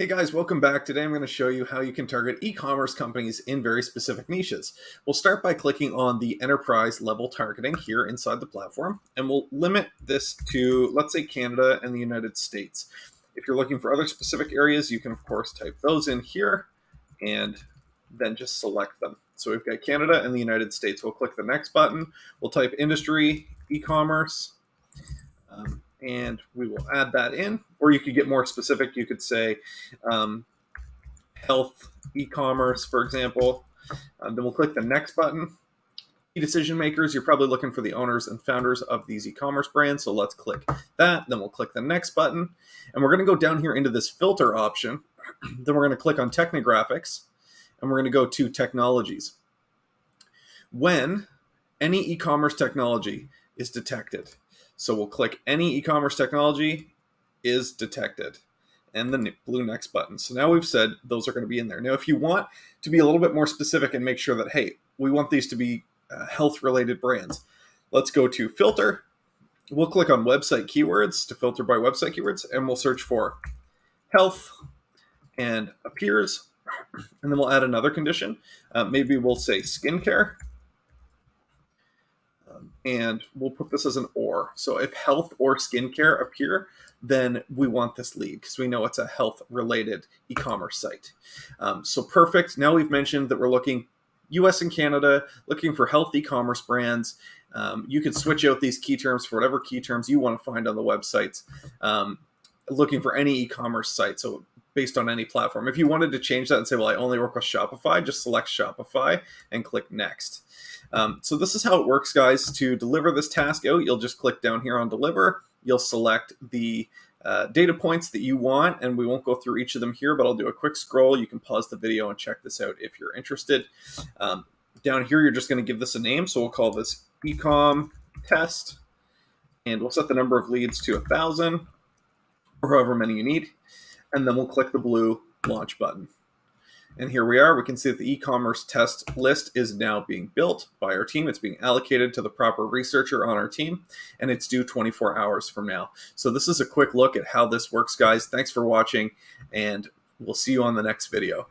Hey guys, welcome back. Today I'm going to show you how you can target e-commerce companies in very specific niches. We'll start by clicking on the enterprise level targeting here inside the platform, and we'll limit this to, let's say, Canada and the United States. If you're looking for other specific areas, you can of course type those in here and then just select them. So we've got Canada and the United States. We'll click the next button. We'll type industry, e-commerce, and we will add that in. Or you could get more specific. You could say health e-commerce, for example. Then we'll click the next button. Key decision makers, you're probably looking for the owners and founders of these e-commerce brands. So let's click that. Then we'll click the next button. And we're going to go down here into this filter option. Then we're going to click on Technographics. And we're going to go to Technologies. When any e-commerce technology is detected. So we'll click any e-commerce technology is detected and the blue next button. So now we've said those are going to be in there. Now, if you want to be a little bit more specific and make sure that, hey, we want these to be health-related brands, let's go to filter. We'll click on website keywords to filter by website keywords, and we'll search for health and appears. And then we'll add another condition. Maybe we'll say skincare. And we'll put this as an or. So if health or skincare appear, then we want this lead because we know it's a health-related e-commerce site. So perfect. Now we've mentioned that we're looking US and Canada, looking for health e-commerce brands. You can switch out these key terms for whatever key terms you want to find on the websites. Looking for any e-commerce site, so based on any platform. If you wanted to change that and say, well, I only work with Shopify, just select Shopify and click Next. So this is how it works, guys. To deliver this task out, you'll just click down here on Deliver. You'll select the data points that you want, and we won't go through each of them here, but I'll do a quick scroll. You can pause the video and check this out if you're interested. Down here, you're just going to give this a name, so we'll call this Ecom Test, and we'll set the number of leads to 1,000, or however many you need, and then we'll click the blue Launch button. And here we are. We can see that the e-commerce test list is now being built by our team. It's being allocated to the proper researcher on our team, and it's due 24 hours from now. So this is a quick look at how this works, guys. Thanks for watching, and we'll see you on the next video.